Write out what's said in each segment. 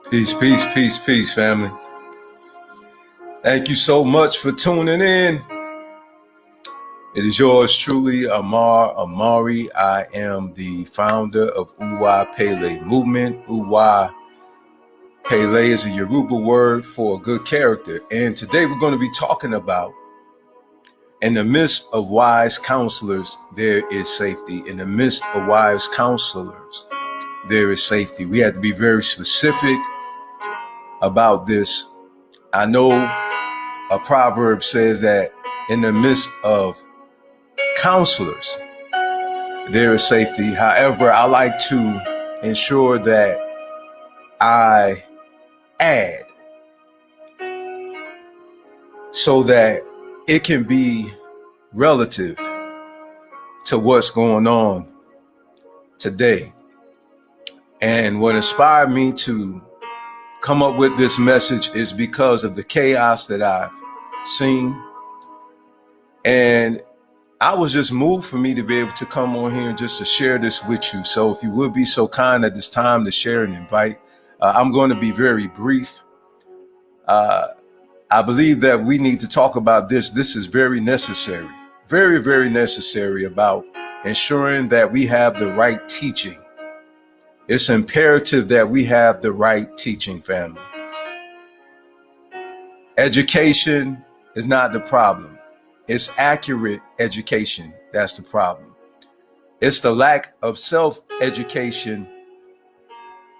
Peace, peace, peace, peace, family. Thank you so much for tuning in. It is yours truly, Amar Amari. I am the founder of Uwa Pele Movement. Uwa Pele is a Yoruba word for good character. And today we're going to be talking about, in the midst of wise counselors, there is safety. In the midst of wise counselors, there is safety. We have to be very specific about this. I know a proverb says that in the midst of counselors, there is safety. However, I like to ensure that I add so that it can be relative to what's going on today. And what inspired me to come up with this message is because of the chaos that I've seen. And I was just moved for me to be able to come on here and just to share this with you. So if you would be so kind at this time to share and invite, I'm going to be very brief. I believe that we need to talk about this. This is very necessary, very, very necessary about ensuring that we have the right teaching. It's imperative that we have the right teaching, family. Education is not the problem. It's accurate education that's the problem. It's the lack of self-education,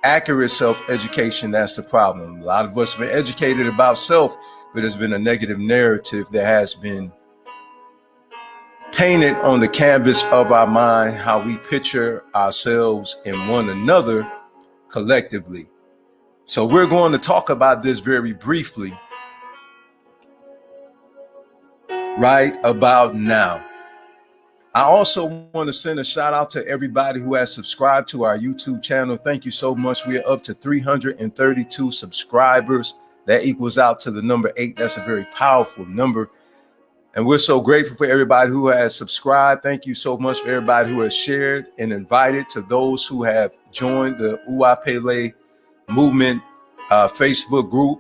accurate self-education, that's the problem. A lot of us have been educated about self, but there's been a negative narrative that has been painted on the canvas of our mind, how we picture ourselves and one another collectively. So we're going to talk about this very briefly right about now. I also want to send a shout out to everybody who has subscribed to our YouTube channel. Thank you so much. We are up to 332 subscribers. That equals out to the number 8. That's a very powerful number. And we're so grateful for everybody who has subscribed. Thank you so much for everybody who has shared and invited, to those who have joined the Uwa Pele Movement Facebook group.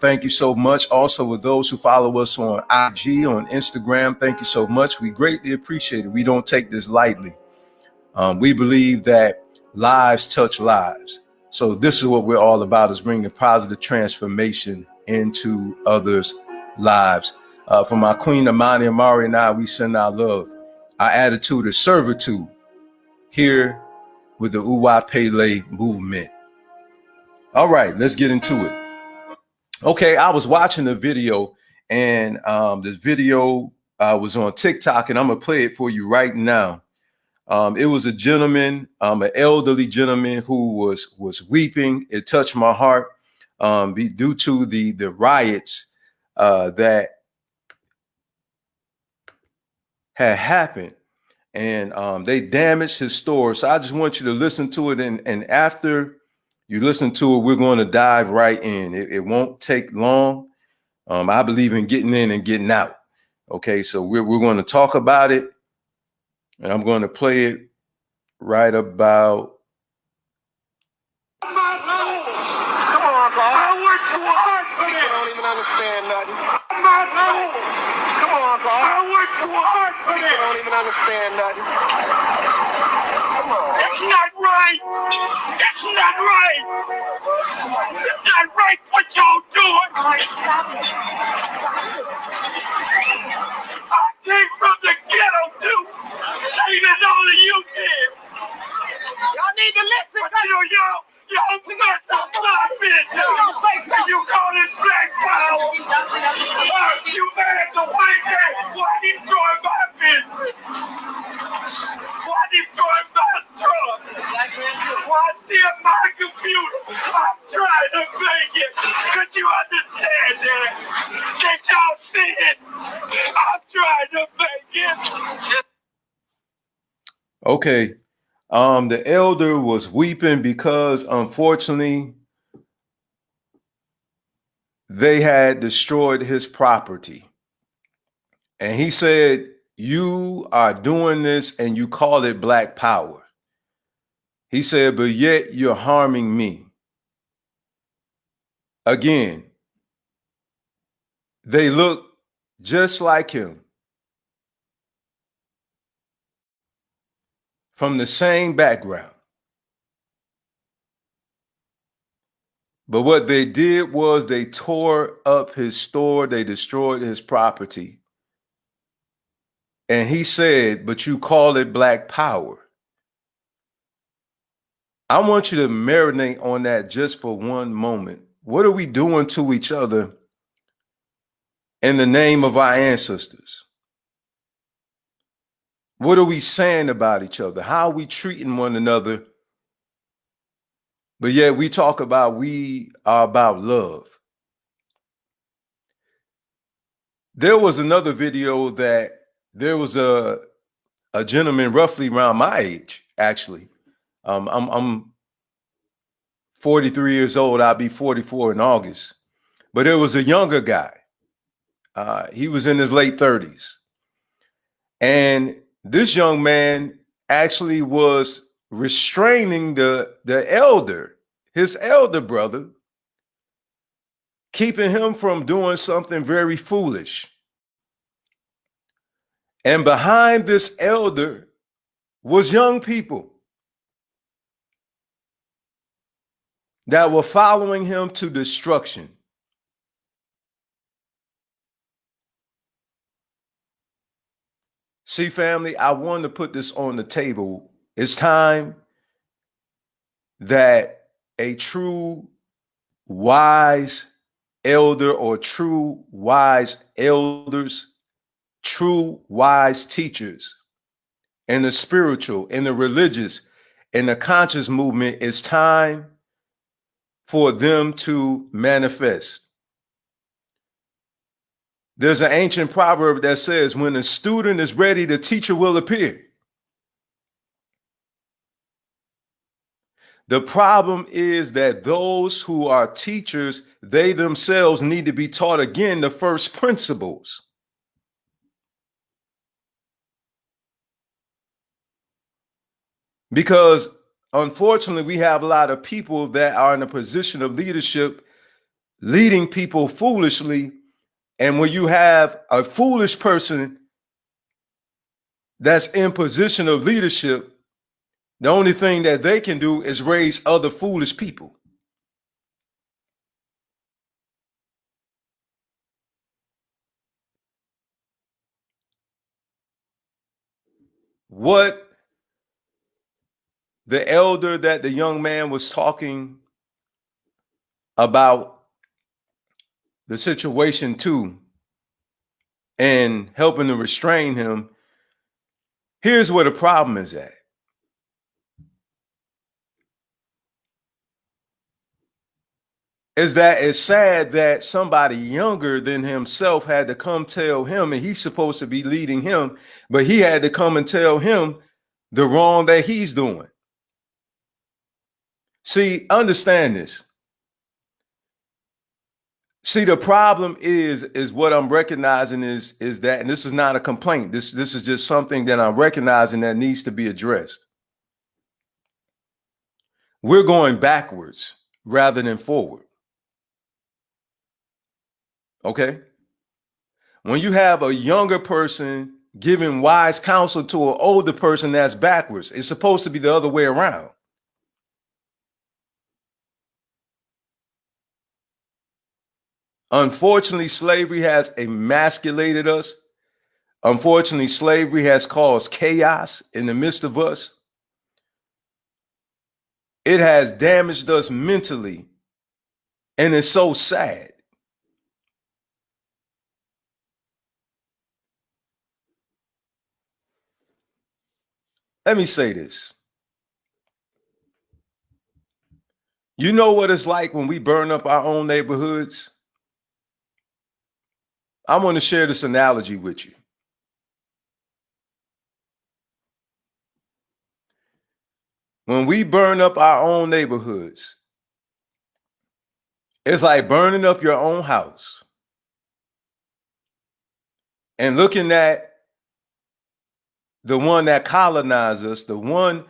Thank you so much. Also, with those who follow us on IG, on Instagram, thank you so much. We greatly appreciate it. We don't take this lightly. We believe that lives touch lives. So this is what we're all about, is bringing positive transformation into others' lives. For my queen, Amani Amari, and I, we send our love. Our attitude is servitude here with the Uwa Pele Movement. All right, let's get into it. Okay, I was watching a video, and this video was on TikTok, and I'm gonna play it for you right now. It was a gentleman, an elderly gentleman, who was weeping. It touched my heart due to the riots that had happened, and they damaged his store. So I just want you to listen to it, and after you listen to it, we're going to dive right in. It won't take long. I believe in getting in and getting out. Okay, so we're going to talk about it, and I'm going to play it right about. Come on, bro. I work too hard for this. You don't even understand nothing. Come on, bro. I work too hard for this. You don't even understand nothing. Come on. It's not right. It's not right. It's not right what y'all doing. I came from the ghetto too. Same as all of you did. Y'all need to listen. But y'all mess up my business. And you call it black power. You mad at the white man. Why destroy my business? Why destroy my truck? Why steal my computer? I'm trying to make it. Could you understand that? Can y'all see it? I'm trying to make it. Okay. The elder was weeping because, unfortunately, they had destroyed his property. And he said, "You are doing this and you call it black power." He said, "But yet you're harming me." Again, they look just like him, from the same background. But what they did was they tore up his store, they destroyed his property. And he said, but you call it Black Power. I want you to marinate on that just for one moment. What are we doing to each other in the name of our ancestors? What are we saying about each other? How are we treating one another? But yet we talk about we are about love. There was another video that there was a gentleman roughly around my age, actually. I'm 43 years old. I'll be 44 in August. But there was a younger guy. He was in his late 30s. And this young man actually was restraining the elder, his elder brother, keeping him from doing something very foolish. And behind this elder was young people that were following him to destruction. See, family, I want to put this on the table. It's time that a true wise elder or true wise elders, true wise teachers in the spiritual, in the religious, in the conscious movement, it's time for them to manifest. There's an ancient proverb that says, when a student is ready, the teacher will appear. The problem is that those who are teachers, they themselves need to be taught again the first principles. Because unfortunately, we have a lot of people that are in a position of leadership, leading people foolishly. And when you have a foolish person that's in position of leadership, the only thing that they can do is raise other foolish people. What the elder that the young man was talking about the situation to and helping to restrain him, here's where the problem is at. Is that it's sad that somebody younger than himself had to come tell him, and he's supposed to be leading him, but he had to come and tell him the wrong that he's doing. See, understand this. See, the problem is what I'm recognizing is that, and this is not a complaint. This is just something that I'm recognizing that needs to be addressed. We're going backwards rather than forward. Okay? When you have a younger person giving wise counsel to an older person, that's backwards. It's supposed to be the other way around. Unfortunately, slavery has emasculated us. Unfortunately, slavery has caused chaos in the midst of us. It has damaged us mentally, and it's so sad. Let me say this. You know what it's like when we burn up our own neighborhoods? I want to share this analogy with you. When we burn up our own neighborhoods, it's like burning up your own house and looking at the one that colonized us, the one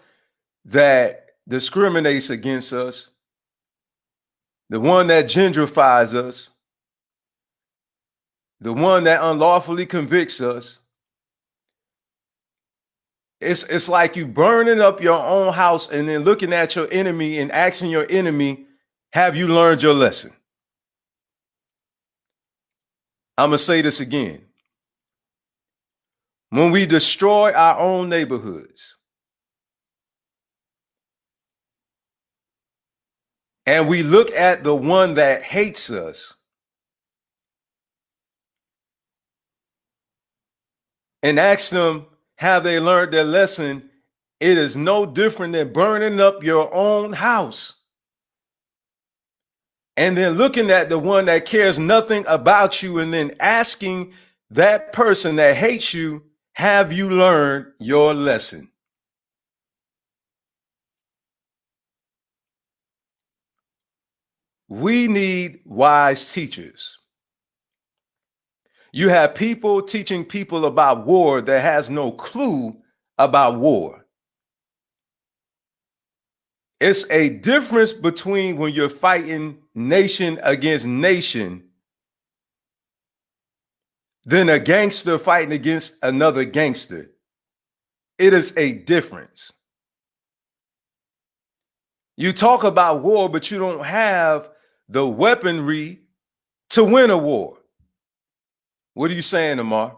that discriminates against us, the one that gentrifies us, the one that unlawfully convicts us. It's like you burning up your own house and then looking at your enemy and asking your enemy, have you learned your lesson? I'm going to say this again. When we destroy our own neighborhoods and we look at the one that hates us and ask them, have they learned their lesson? It is no different than burning up your own house. And then looking at the one that cares nothing about you and then asking that person that hates you, have you learned your lesson? We need wise teachers. You have people teaching people about war that has no clue about war. It's a difference between when you're fighting nation against nation than a gangster fighting against another gangster. It is a difference. You talk about war, but you don't have the weaponry to win a war. What are you saying, Amar?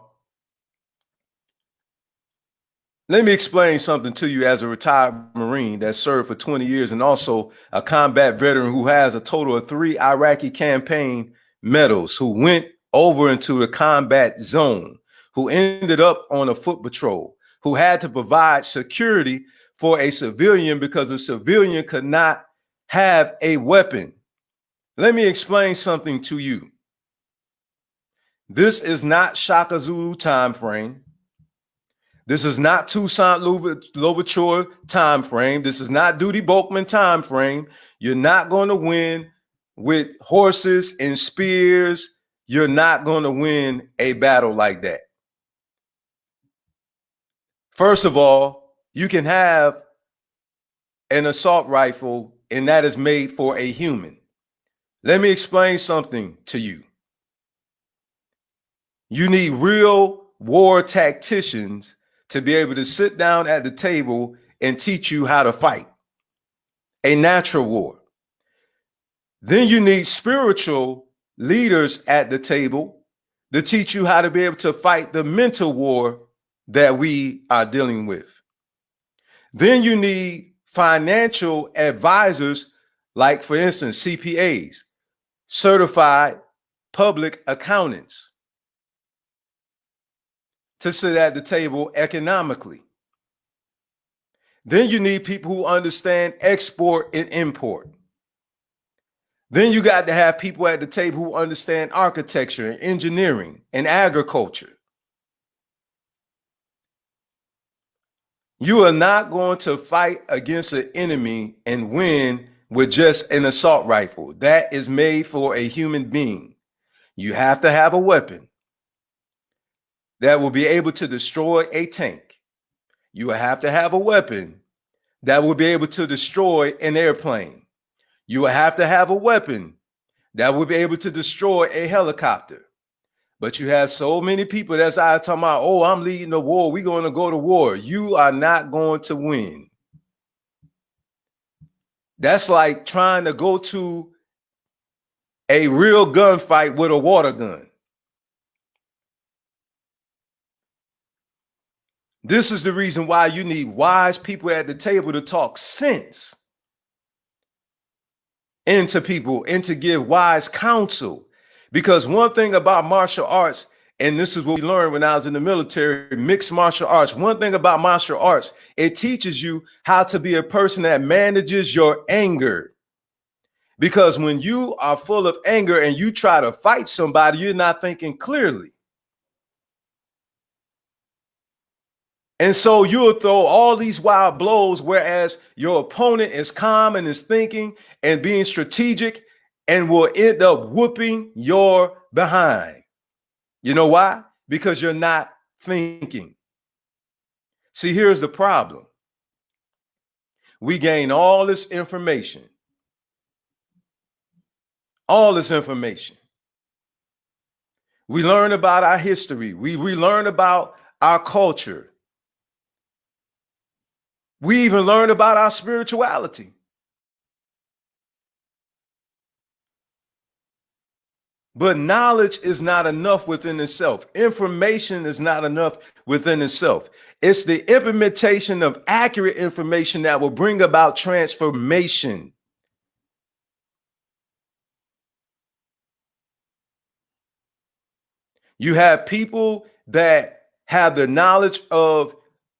Let me explain something to you as a retired Marine that served for 20 years and also a combat veteran who has a total of 3 Iraqi campaign medals, who went over into the combat zone, who ended up on a foot patrol, who had to provide security for a civilian because a civilian could not have a weapon. Let me explain something to you. This is not Shaka Zulu time frame. This is not Toussaint Louverture time frame. This is not Duty Boakman time frame. You're not going to win with horses and spears. You're not going to win a battle like that. First of all, you can have an assault rifle, and that is made for a human. Let me explain something to you. You need real war tacticians to be able to sit down at the table and teach you how to fight a natural war. Then you need spiritual leaders at the table to teach you how to be able to fight the mental war that we are dealing with. Then you need financial advisors, like, for instance, CPAs, certified public accountants, to sit at the table economically. Then you need people who understand export and import. Then you got to have people at the table who understand architecture and engineering and agriculture. You are not going to fight against an enemy and win with just an assault rifle. That is made for a human being. You have to have a weapon that will be able to destroy a tank. You will have to have a weapon that will be able to destroy an airplane. You will have to have a weapon that will be able to destroy a helicopter. But you have so many people that's out talking about, oh, I'm leading the war. We're going to go to war. You are not going to win. That's like trying to go to a real gunfight with a water gun. This is the reason why you need wise people at the table to talk sense into people and to give wise counsel. Because one thing about martial arts, and this is what we learned when I was in the military, mixed martial arts. One thing about martial arts, it teaches you how to be a person that manages your anger. Because when you are full of anger and you try to fight somebody, you're not thinking clearly. And so you'll throw all these wild blows, whereas your opponent is calm and is thinking and being strategic and will end up whooping your behind. You know why? Because you're not thinking. See, here's the problem. We gain all this information. All this information. We learn about our history. We learn about our culture. We even learn about our spirituality. But knowledge is not enough within itself. Information is not enough within itself. It's the implementation of accurate information that will bring about transformation. You have people that have the knowledge of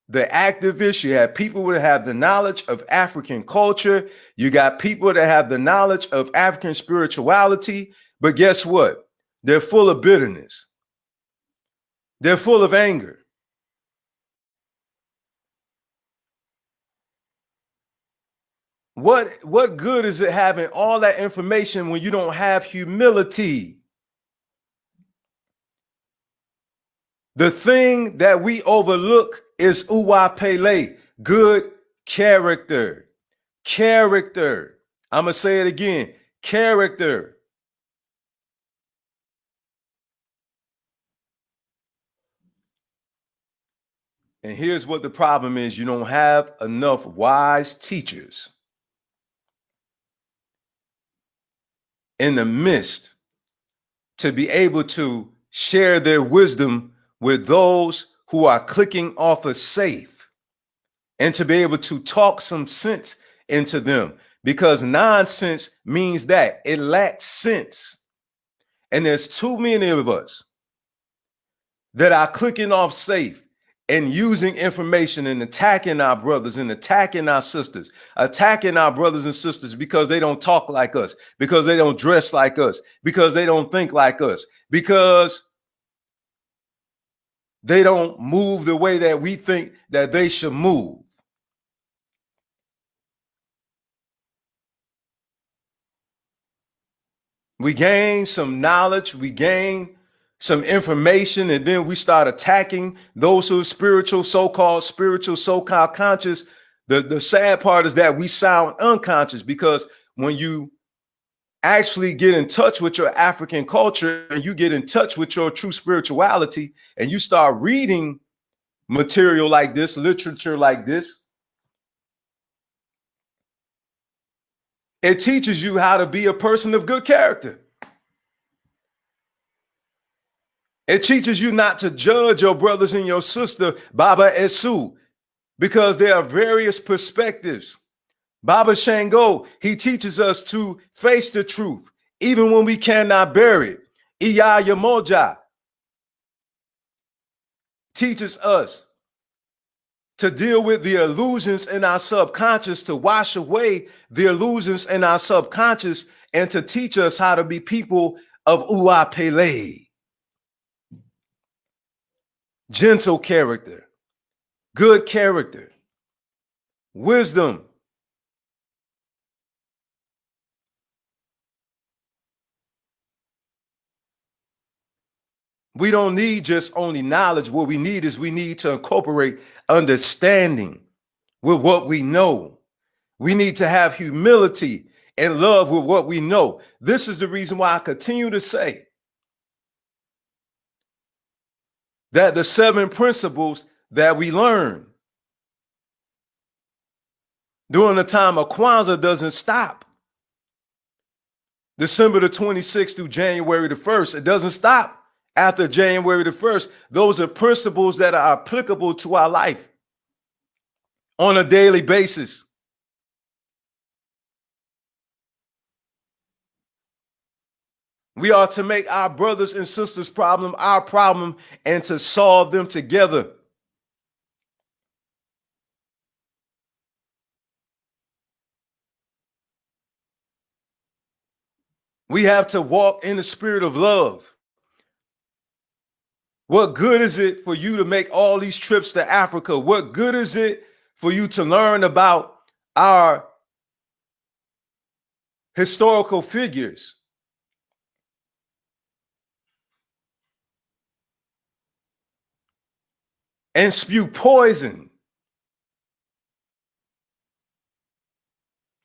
the activists. You have people that have the knowledge of African culture. You got people that have the knowledge of African spirituality. But guess what? They're full of bitterness. They're full of anger. What good is it having all that information when you don't have humility? The thing that we overlook is Uwa Pele, good character. Character. I'm going to say it again. Character. And here's what the problem is. You don't have enough wise teachers in the midst to be able to share their wisdom with those who are clicking off a safe, and to be able to talk some sense into them, because nonsense means that it lacks sense. And there's too many of us that are clicking off safe and using information and attacking our brothers and attacking our sisters, attacking our brothers and sisters because they don't talk like us, because they don't dress like us, because they don't think like us, because they don't move the way that we think that they should move. We gain some knowledge, we gain some information, and then we start attacking those who are spiritual, so-called conscious. The sad part is that we sound unconscious, because when you actually get in touch with your African culture and you get in touch with your true spirituality and you start reading material like this, literature like this, it teaches you how to be a person of good character. It teaches you not to judge your brothers and your sister, Baba Esu, because there are various perspectives. Baba Shango, he teaches us to face the truth, even when we cannot bear it. Iya Yamoja teaches us to deal with the illusions in our subconscious, to wash away the illusions in our subconscious, and to teach us how to be people of Uwa Pele. Gentle character, good character, wisdom. We don't need just only knowledge. What we need is we need to incorporate understanding with what we know. We need to have humility and love with what we know. This is the reason why I continue to say that the 7 principles that we learn during the time of Kwanzaa doesn't stop. December the 26th through January the 1st, it doesn't stop after January the 1st. Those are principles that are applicable to our life on a daily basis. We are to make our brothers and sisters' problem our problem and to solve them together. We have to walk in the spirit of love. What good is it for you to make all these trips to Africa? What good is it for you to learn about our historical figures? And spew poison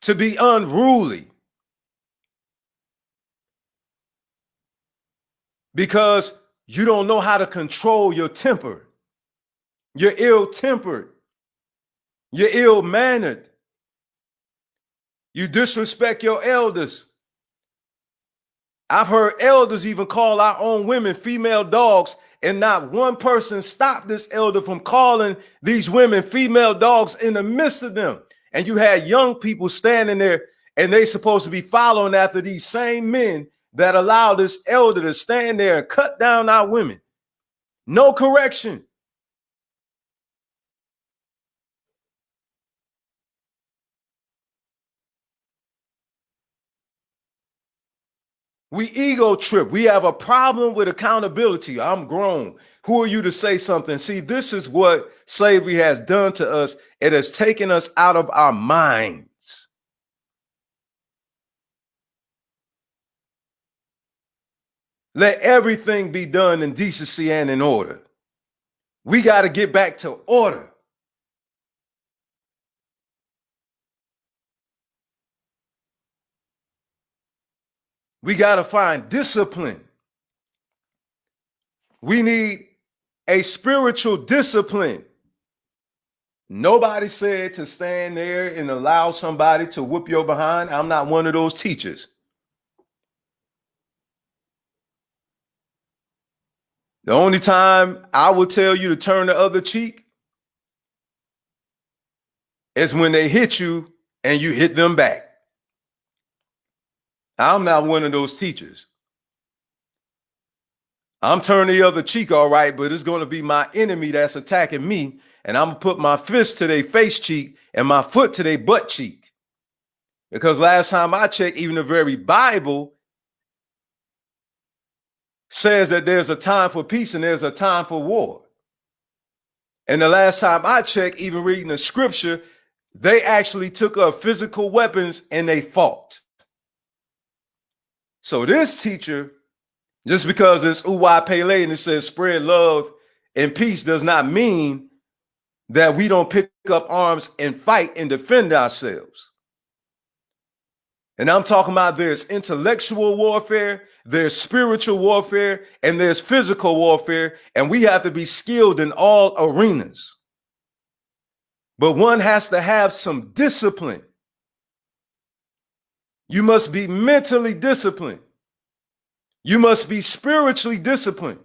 to be unruly, because you don't know how to control your temper. You're ill-tempered. You're ill-mannered. You disrespect your elders. I've heard elders even call our own women female dogs, and not one person stopped this elder from calling these women female dogs in the midst of them. And you had young people standing there, and they supposed to be following after these same men that allowed this elder to stand there and cut down our women. No correction. We ego trip. We have a problem with accountability. I'm grown. Who are you to say something? See, this is what slavery has done to us. It has taken us out of our minds. Let everything be done in decency and in order. We got to get back to order. We got to find discipline. We need a spiritual discipline. Nobody said to stand there and allow somebody to whoop your behind. I'm not one of those teachers. The only time I will tell you to turn the other cheek is when they hit you and you hit them back. I'm not one of those teachers. I'm turning the other cheek, all right, but it's going to be my enemy that's attacking me, and I'm going to put my fist to their face cheek and my foot to their butt cheek. Because last time I checked, even the very Bible says that there's a time for peace and there's a time for war. And the last time I checked, even reading the scripture, they actually took up physical weapons and they fought. So this teacher, just because it's Uwa Pele and it says spread love and peace, does not mean that we don't pick up arms and fight and defend ourselves. And I'm talking about there's intellectual warfare, there's spiritual warfare, and there's physical warfare, and we have to be skilled in all arenas. But one has to have some discipline. You must be mentally disciplined. You must be spiritually disciplined.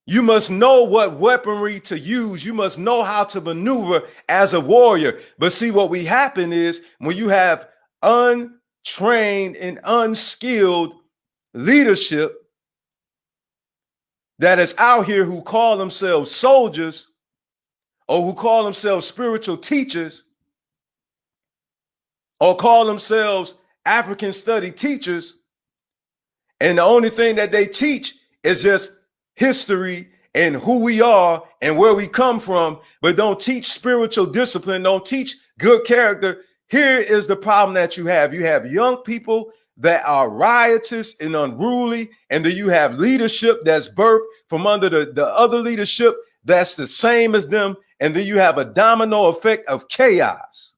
You must know what weaponry to use. You must know how to maneuver as a warrior. But see, what we happen is when you have untrained and unskilled leadership that is out here who call themselves soldiers or who call themselves spiritual teachers or call themselves African study teachers, and the only thing that they teach is just history and who we are and where we come from, but don't teach spiritual discipline, don't teach good character. Here is the problem that you have. You have young people that are riotous and unruly, and then you have leadership that's birthed from under the other leadership that's the same as them, and then you have a domino effect of chaos.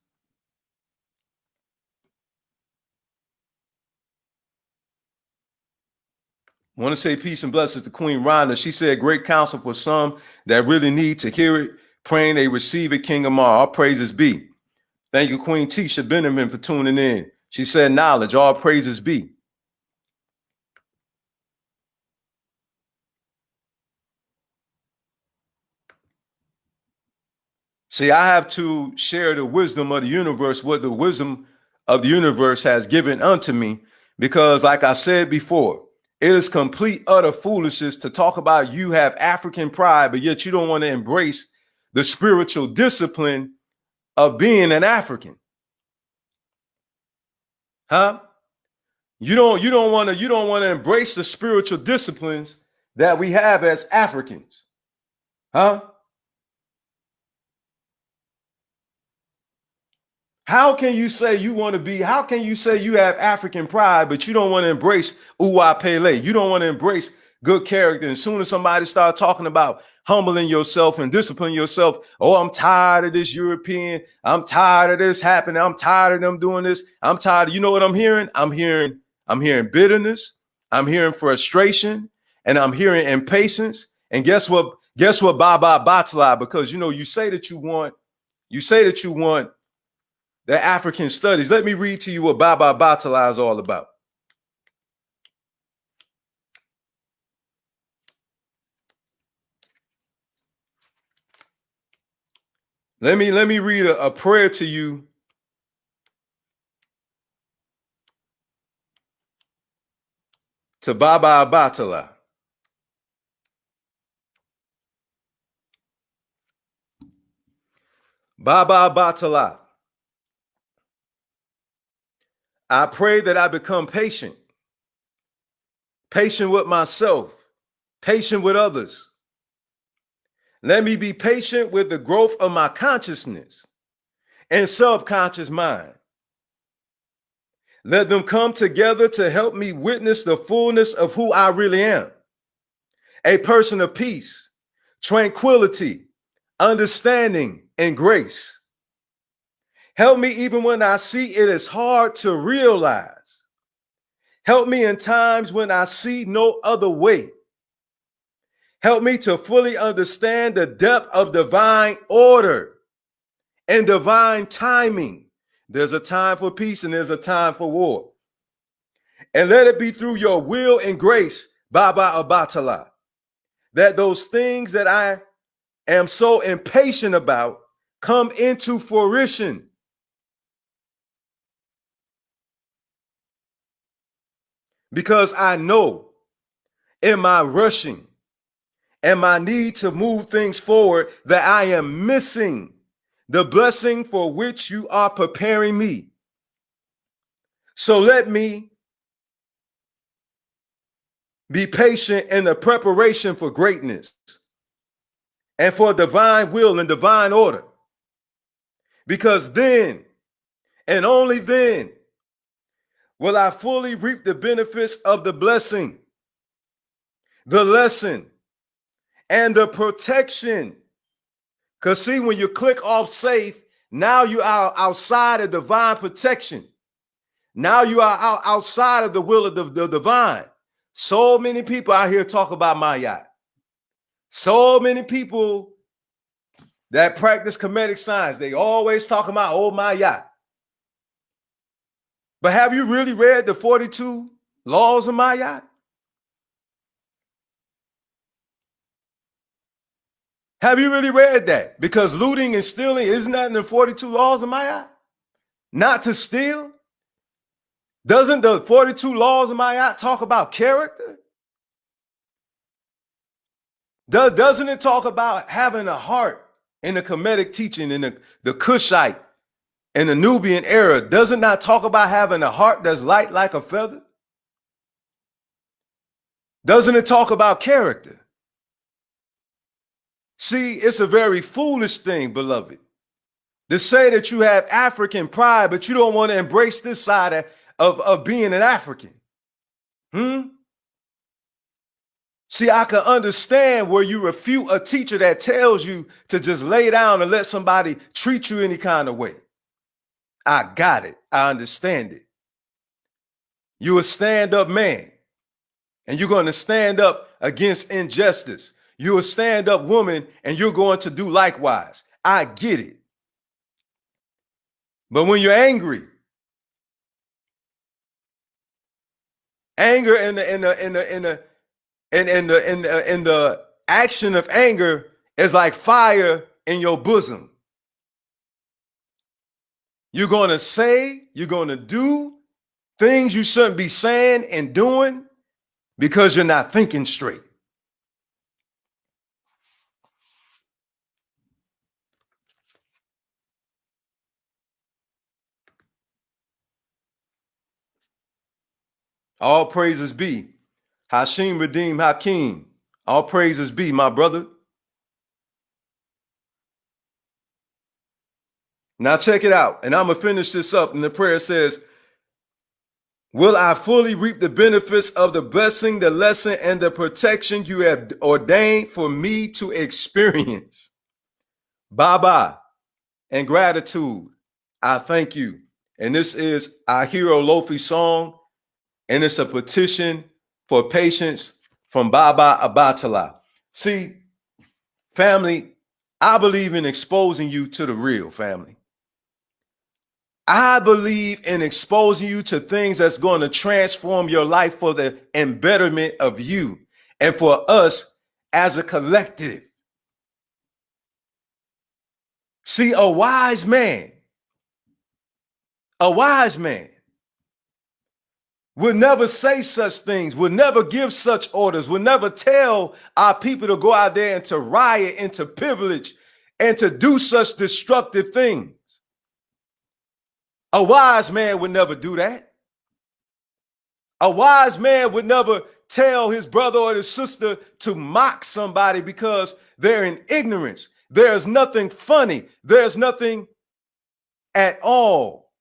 I want to say peace and blessings to Queen Rhonda. She said, great counsel for some that really need to hear it. Praying they receive it, King Amar. All praises be. Thank you, Queen Tisha Benjamin, for tuning in. She said, knowledge, all praises be. See, I have to share the wisdom of the universe, what the wisdom of the universe has given unto me, because like I said before, it is complete, utter foolishness to talk about you have African pride, but yet you don't want to embrace the spiritual discipline of being an African. Huh? You don't want to embrace the spiritual disciplines that we have as Africans. Huh? How can you say you want to be, how can you say you have African pride, but you don't want to embrace Uwa Pele? You don't want to embrace good character. And as soon as somebody starts talking about humbling yourself and disciplining yourself, oh, I'm tired of this European. I'm tired of this happening. I'm tired of them doing this. I'm tired. You know what I'm hearing? I'm hearing bitterness. I'm hearing frustration, and I'm hearing impatience. And guess what? Guess what, Baba Batala? Because you say that you want the African studies. Let me read to you what Baba Batala is all about. Let me read a prayer to you to Baba Batala. Baba Batala, I pray that I become patient with myself, patient with others. Let me be patient with the growth of my consciousness and subconscious mind. Let them come together to help me witness the fullness of who I really am. A person of peace, tranquility, understanding, and grace. Help me even when I see it is hard to realize. Help me in times when I see no other way. Help me to fully understand the depth of divine order and divine timing. There's a time for peace and there's a time for war. And let it be through your will and grace, Baba Abatala, that those things that I am so impatient about come into fruition. Because I know in my rushing and my need to move things forward that I am missing the blessing for which you are preparing me. So let me be patient in the preparation for greatness and for divine will and divine order. Because then, and only then, will I fully reap the benefits of the blessing, the lesson, and the protection. Because see, when you click off safe, now you are outside of divine protection. Now you are outside of the will of the divine. So many people out here talk about Mayat. So many people that practice Kemetic science, they always talk about, oh, Mayat. But have you really read the 42 laws of Mayat? Have you really read that? Because looting and stealing, isn't that in the 42 laws of Mayat? Not to steal? Doesn't the 42 laws of Mayat talk about character? Doesn't it talk about having a heart in the Kemetic teaching in the Kushite and the Nubian era? Doesn't that talk about having a heart that's light like a feather? Doesn't it talk about character? See, it's a very foolish thing, beloved, to say that you have African pride, but you don't want to embrace this side of being an African. See, I can understand where you refute a teacher that tells you to just lay down and let somebody treat you any kind of way. I got it. I understand it. You're a stand-up man, and you're going to stand up against injustice. You're a stand-up woman, and you're going to do likewise. I get it. But when you're angry, anger in the action of anger is like fire in your bosom. You're going to say, you're going to do things you shouldn't be saying and doing because you're not thinking straight. All praises be Hashim Redeem Hakeem. All praises be, my brother. Now check it out. And I'm going to finish this up. And the prayer says, will I fully reap the benefits of the blessing, the lesson, and the protection you have ordained for me to experience? Baba, and gratitude, I thank you. And this is our Hero Lofi song. And it's a petition for patience from Baba Abatala. See, family, I believe in exposing you to the real, family. I believe in exposing you to things that's going to transform your life for the embetterment of you and for us as a collective. See, a wise man will never say such things, will never give such orders, will never tell our people to go out there and to riot and to pillage and to do such destructive things. A wise man would never do that. A wise man would never tell his brother or his sister to mock somebody because they're in ignorance. There's nothing funny. There's nothing at all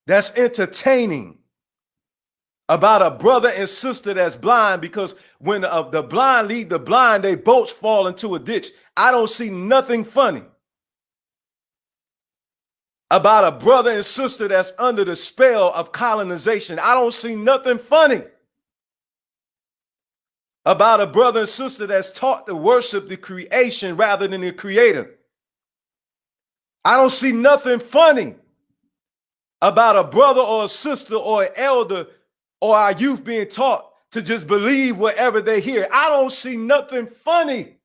that's entertaining about a brother and sister that's blind, because when the blind lead the blind, they both fall into a ditch. I don't see nothing funny about a brother and sister that's under the spell of colonization. I don't see nothing funny about a brother and sister that's taught to worship the creation rather than the creator. I don't see nothing funny about a brother or a sister or an elder or our youth being taught to just believe whatever they hear. I don't see nothing funny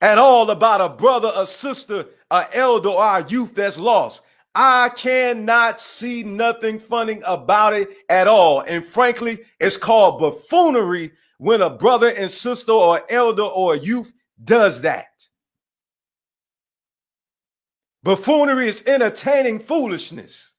at all about a brother, a sister, an elder, or our youth that's lost. I cannot see nothing funny about it at all. And frankly, it's called buffoonery when a brother and sister or elder or a youth does that. Buffoonery is entertaining foolishness.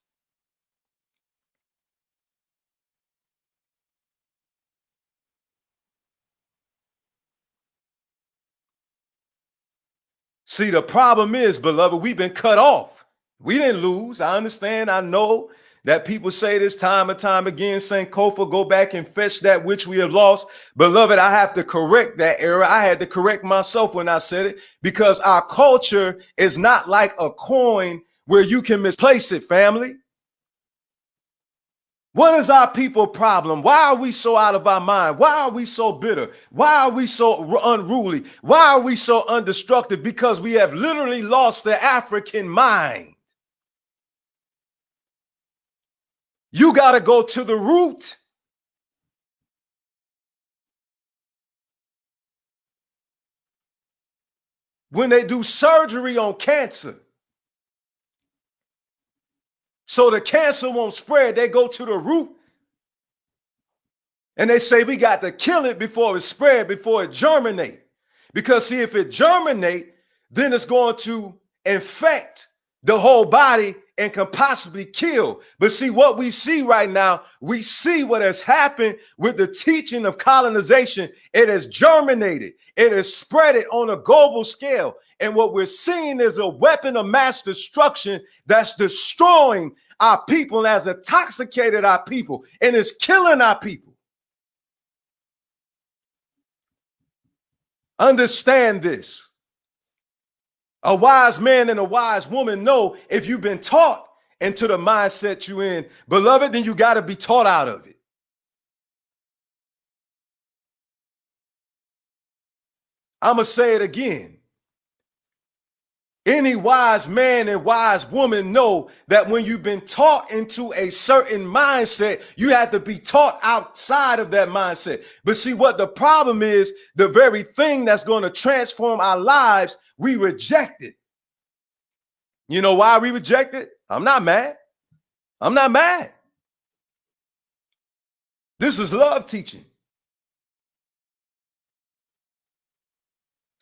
See, the problem is, beloved, we've been cut off. We didn't lose. I understand. I know that people say this time and time again, Sankofa, go back and fetch that which we have lost. Beloved, I have to correct that error. I had to correct myself when I said it, because our culture is not like a coin where you can misplace it, family. What is our people problem? Why are we so out of our mind? Why are we so bitter? Why are we so unruly? Why are we so undestructive? Because we have literally lost the African mind. You got to go to the root. When they do surgery on cancer, so the cancer won't spread, they go to the root and they say we got to kill it before it spread, before it germinate. Because see, if it germinate, then it's going to infect the whole body and can possibly kill. But see, what we see right now, we see what has happened with the teaching of colonization. It has germinated. It has spread it on a global scale. And what we're seeing is a weapon of mass destruction that's destroying our people and has intoxicated our people and is killing our people. Understand this. A wise man and a wise woman know if you've been taught into the mindset you in, beloved, then you got to be taught out of it. I'm going to say it again. Any wise man and wise woman know that when you've been taught into a certain mindset, you have to be taught outside of that mindset. But see, what the problem is, the very thing that's going to transform our lives, we reject it. You know why we reject it? I'm not mad. I'm not mad. This is love teaching.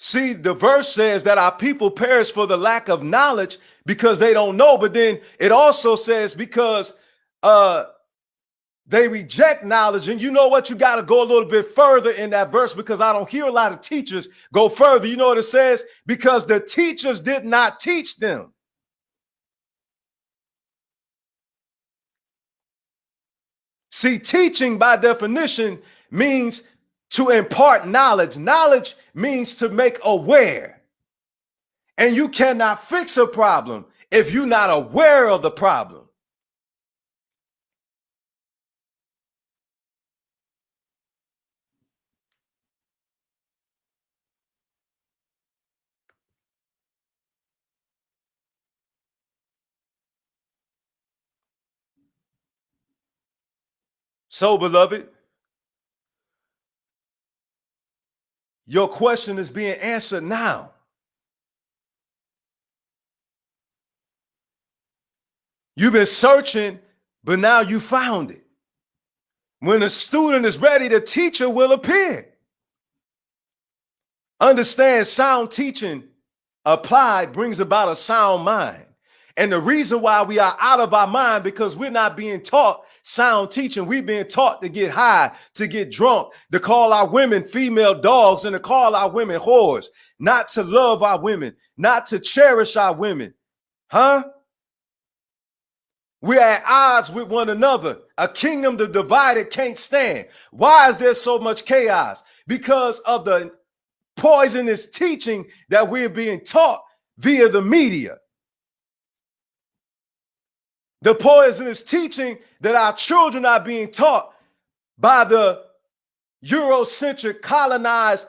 See, the verse says that our people perish for the lack of knowledge because they don't know. But then it also says because they reject knowledge. And you know what? You got to go a little bit further in that verse, because I don't hear a lot of teachers go further. You know what it says? Because the teachers did not teach them. See, teaching by definition means to impart knowledge. Knowledge means to make aware. And you cannot fix a problem if you're not aware of the problem. So, beloved, your question is being answered now. You've been searching, but now you found it. When a student is ready, the teacher will appear. Understand, sound teaching applied brings about a sound mind. And the reason why we are out of our mind, because we're not being taught sound teaching. We're being taught to get high, to get drunk, to call our women female dogs, and to call our women whores, not to love our women, not to cherish our women. Huh? We're at odds with one another. A kingdom the divided can't stand. Why is there so much chaos? Because of the poisonous teaching that we're being taught via the media. The poisonous teaching that our children are being taught by the Eurocentric, colonized,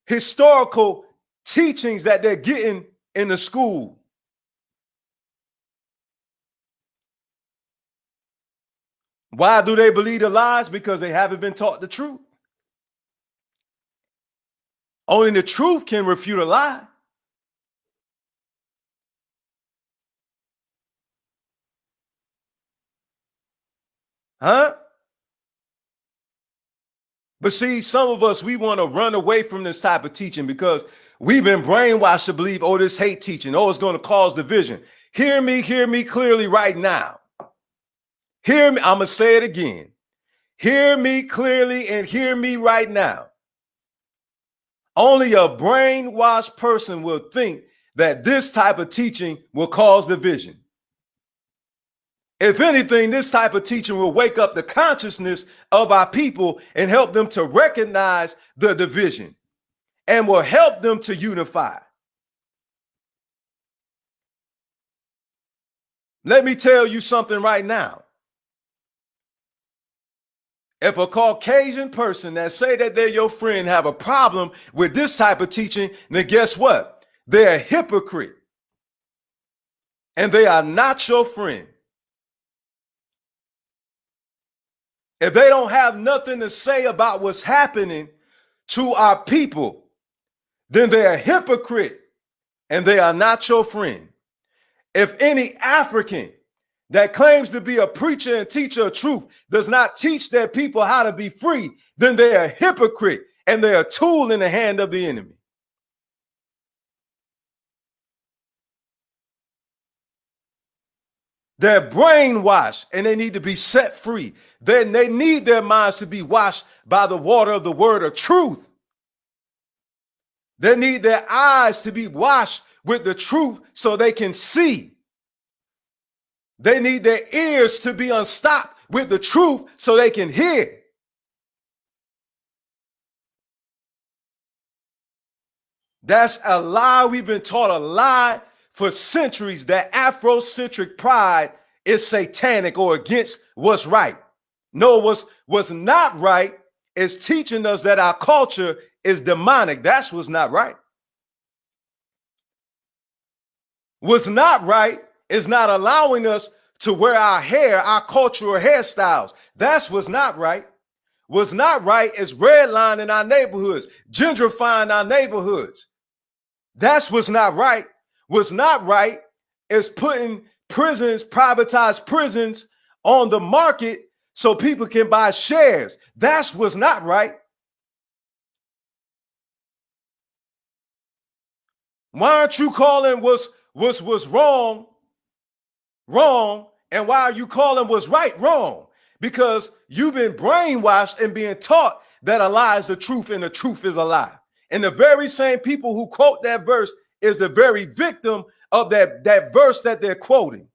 historical teachings that they're getting in the school. Why do they believe the lies? Because they haven't been taught the truth. Only the truth can refute a lie. Huh? But see, some of us, we want to run away from this type of teaching because we've been brainwashed to believe, oh, this hate teaching, oh, it's going to cause division. Hear me clearly right now. Hear me, I'm going to say it again. Hear me clearly and hear me right now. Only a brainwashed person will think that this type of teaching will cause division. If anything, this type of teaching will wake up the consciousness of our people and help them to recognize the division and will help them to unify. Let me tell you something right now. If a Caucasian person that say that they're your friend have a problem with this type of teaching, then guess what? They're a hypocrite. And they are not your friend. If they don't have nothing to say about what's happening to our people, then they're a hypocrite and they are not your friend. If any African that claims to be a preacher and teacher of truth does not teach their people how to be free, then they're a hypocrite and they're a tool in the hand of the enemy. They're brainwashed and they need to be set free. Then they need their minds to be washed by the water of the word of truth. They need their eyes to be washed with the truth so they can see. They need their ears to be unstopped with the truth so they can hear. That's a lie. We've been taught a lie for centuries that Afrocentric pride is satanic or against what's right. No, what's not right is teaching us that our culture is demonic. That's what's not right. What's not right is not allowing us to wear our hair, our cultural hairstyles. That's what's not right. What's not right is redlining our neighborhoods, gentrifying our neighborhoods. That's what's not right. What's not right is putting prisons, privatized prisons on the market so people can buy shares. That's what's not right. Why aren't you calling what's wrong, wrong, and why are you calling what's right wrong? Because you've been brainwashed and being taught that a lie is the truth and the truth is a lie. And the very same people who quote that verse is the very victim of that verse that they're quoting.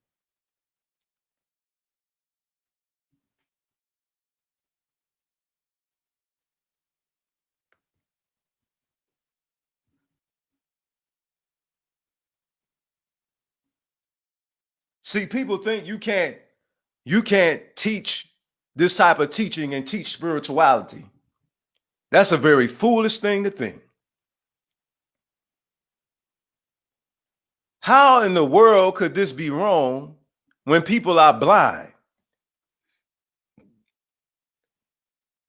See, people think you can't teach this type of teaching and teach spirituality. That's a very foolish thing to think. How in the world could this be wrong when people are blind?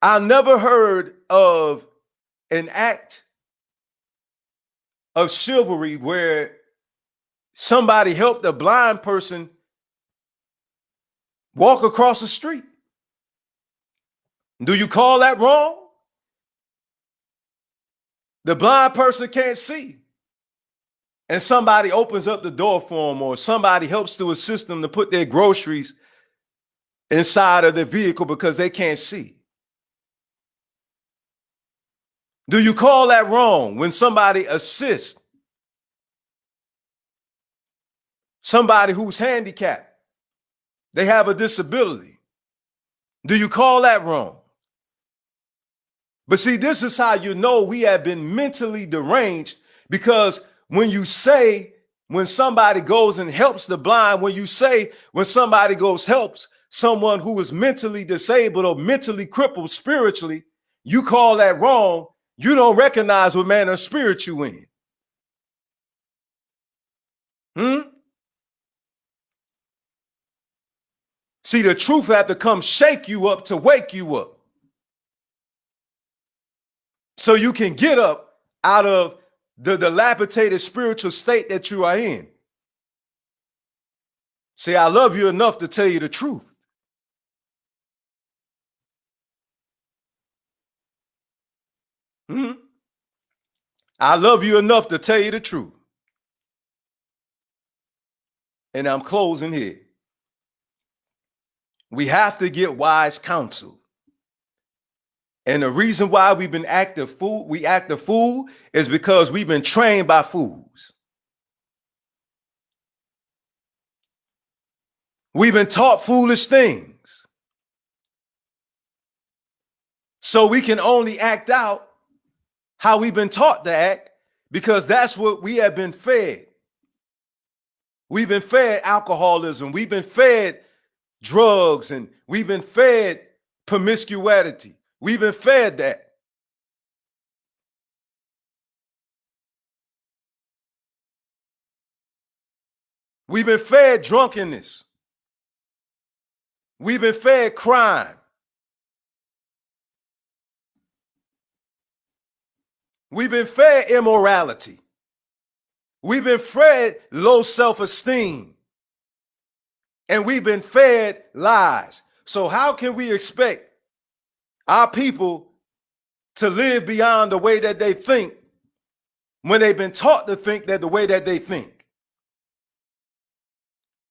I never heard of an act of chivalry where somebody helped a blind person walk across the street. Do you call that wrong? The blind person can't see, and somebody opens up the door for them, or somebody helps to assist them to put their groceries inside of their vehicle because they can't see. Do you call that wrong when somebody assists somebody who's handicapped? They have a disability. Do you call that wrong? But see, this is how you know we have been mentally deranged, because when you say, when somebody goes and helps the blind, when you say, when somebody goes helps someone who is mentally disabled or mentally crippled spiritually, you call that wrong. You don't recognize what manner of spirit you in. See, the truth had to come shake you up to wake you up, so you can get up out of the dilapidated spiritual state that you are in. See, I love you enough to tell you the truth. I love you enough to tell you the truth. And I'm closing here. We have to get wise counsel. And the reason why we've been act a fool is because we've been trained by fools. We've been taught foolish things. So we can only act out how we've been taught to act, because that's what we have been fed. We've been fed alcoholism. We've been fed drugs, and we've been fed promiscuity. We've been fed that. We've been fed drunkenness. We've been fed crime. We've been fed immorality. We've been fed low self-esteem. And we've been fed lies. So how can we expect our people to live beyond the way that they think when they've been taught to think that the way that they think?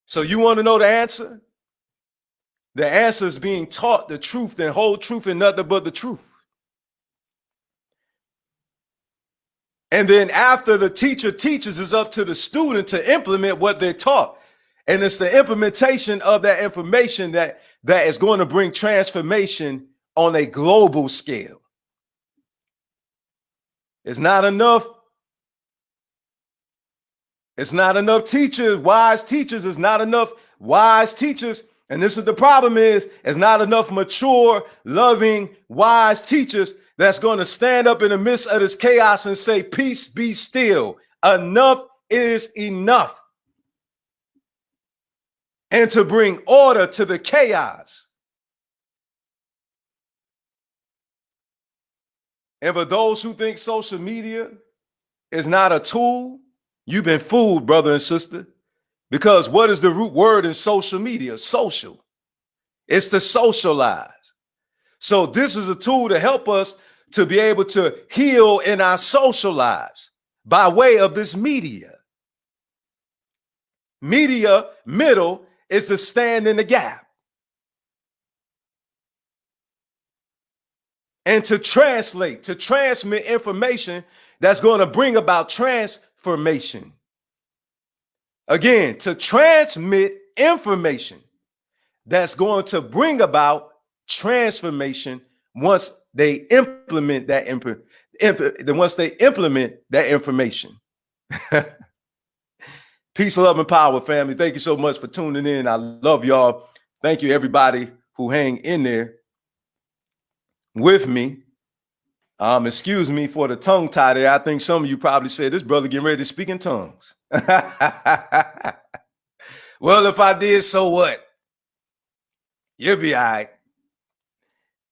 So you want to know the answer? The answer is being taught the truth and whole truth and nothing but the truth. And then after the teacher teaches, it's up to the student to implement what they're taught. And it's the implementation of that information that is going to bring transformation on a global scale. It's not enough. It's not enough teachers, wise teachers. It's not enough wise teachers. And this is the problem is, it's not enough mature, loving, wise teachers that's going to stand up in the midst of this chaos and say, peace, be still. Enough is enough. And to bring order to the chaos. And for those who think social media is not a tool, you've been fooled, brother and sister. Because what is the root word in social media? Social. It's to socialize. So this is a tool to help us to be able to heal in our social lives by way of this media. Media, middle, is to stand in the gap. And to translate, to transmit information that's going to bring about transformation. Again, to transmit information that's going to bring about transformation once they implement that information. Peace, love, and power, family. Thank you so much for tuning in. I love y'all. Thank you, everybody who hang in there with me. Excuse me for the tongue tie there. I think some of you probably said this brother getting ready to speak in tongues. Well, if I did, so what? You'll be all right.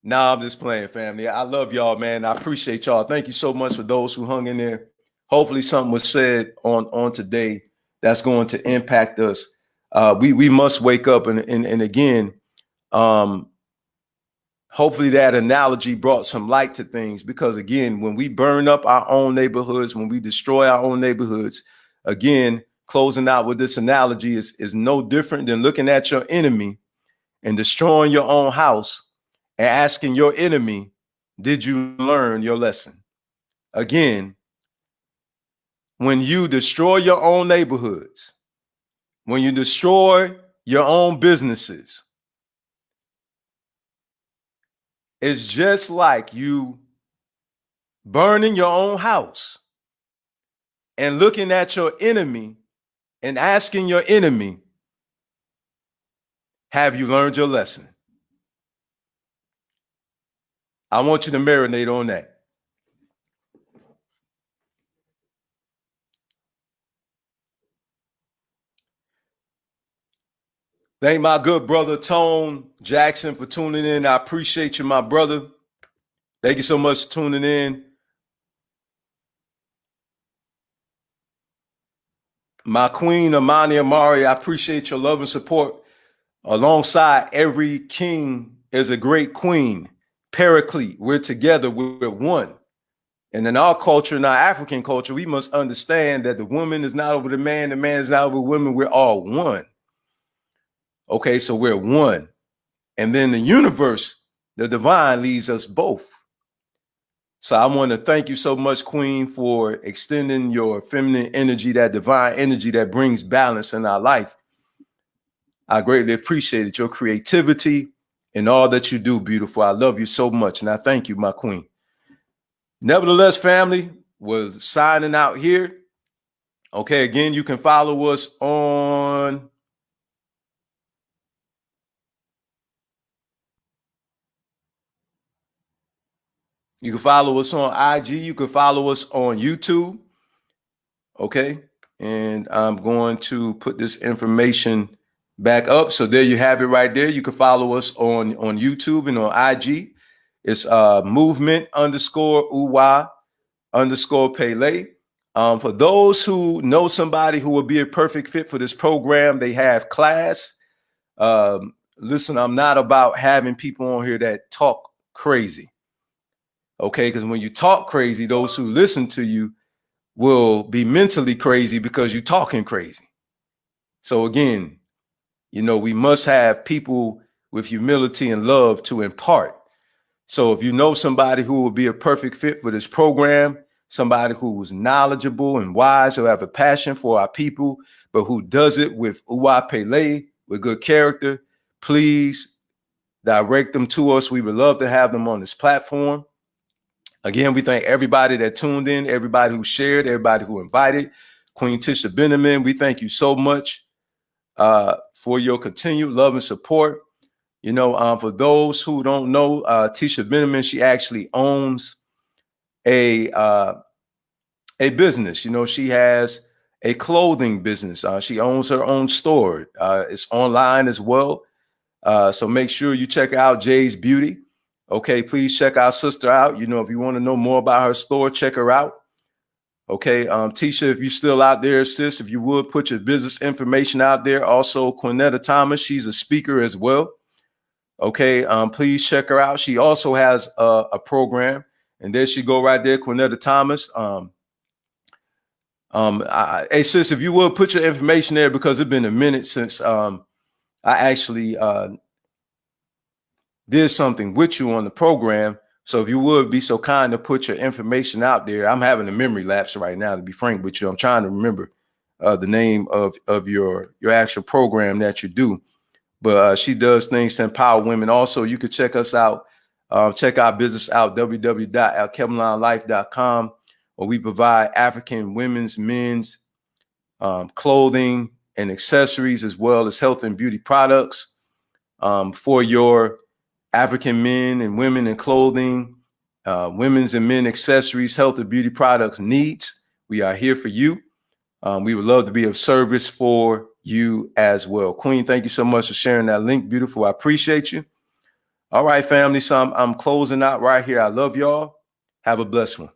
Nah, I'm just playing, family. I love y'all, man. I appreciate y'all. Thank you so much for those who hung in there. Hopefully something was said on today that's going to impact us. We must wake up and again, hopefully that analogy brought some light to things, because again, when we burn up our own neighborhoods, when we destroy our own neighborhoods, again, closing out with this analogy is no different than looking at your enemy and destroying your own house and asking your enemy, did you learn your lesson? Again, when you destroy your own neighborhoods, when you destroy your own businesses, it's just like you burning your own house and looking at your enemy and asking your enemy, have you learned your lesson? I want you to marinate on that. Thank my good brother, Tone Jackson, for tuning in. I appreciate you, my brother. Thank you so much for tuning in. My queen, Amani Amari, I appreciate your love and support. Alongside every king is a great queen. Paraclete, we're together, we're one. And in our culture, in our African culture, we must understand that the woman is not over the man is not over women. We're all one. Okay, so we're one. And then the universe, the divine, leads us both. So I want to thank you so much, Queen, for extending your feminine energy, that divine energy that brings balance in our life. I greatly appreciate your creativity and all that you do, beautiful. I love you so much, and I thank you, my queen. Nevertheless, family, we're signing out here. Okay, again, you can follow us on IG. You can follow us on YouTube. Okay, and I'm going to put this information back up. So there you have it right there. You can follow us on YouTube and on IG. It's movement_uwa_Pele. For those who know somebody who would be a perfect fit for this program, they have class. Listen, I'm not about having people on here that talk crazy. Okay, because when you talk crazy, those who listen to you will be mentally crazy because you're talking crazy. So again, you know, we must have people with humility and love to impart. So if you know somebody who will be a perfect fit for this program, somebody who is knowledgeable and wise, who have a passion for our people, but who does it with Uwa Pele, with good character, please direct them to us. We would love to have them on this platform. Again, we thank everybody that tuned in, everybody who shared, everybody who invited. Queen Tisha Benjamin, we thank you so much for your continued love and support. You know, for those who don't know, Tisha Benjamin, she actually owns a business. You know, she has a clothing business. She owns her own store. It's online as well. So make sure you check out Jay's Beauty. Okay, please check our sister out. You know, if you want to know more about her store, check her out. Okay, Tisha, if you're still out there, sis, if you would put your business information out there. Also, Cornetta Thomas, she's a speaker as well. Okay, please check her out. She also has a program, and there she go right there, Cornetta Thomas. Hey, sis, if you would put your information there, because it's been a minute since I actually did something with you on the program. So if you would be so kind to put your information out there. I'm having a memory lapse right now, to be frank with you. I'm trying to remember the name of your actual program that you do. But she does things to empower women. Also, you could check us out, check our business out, www.alkevinlife.com, where we provide African women's, men's clothing and accessories, as well as health and beauty products for your African men and women in clothing, women's and men accessories, health and beauty products needs. We are here for you. We would love to be of service for you as well. Queen, thank you so much for sharing that link. Beautiful. I appreciate you. All right, family. So I'm closing out right here. I love y'all. Have a blessed one.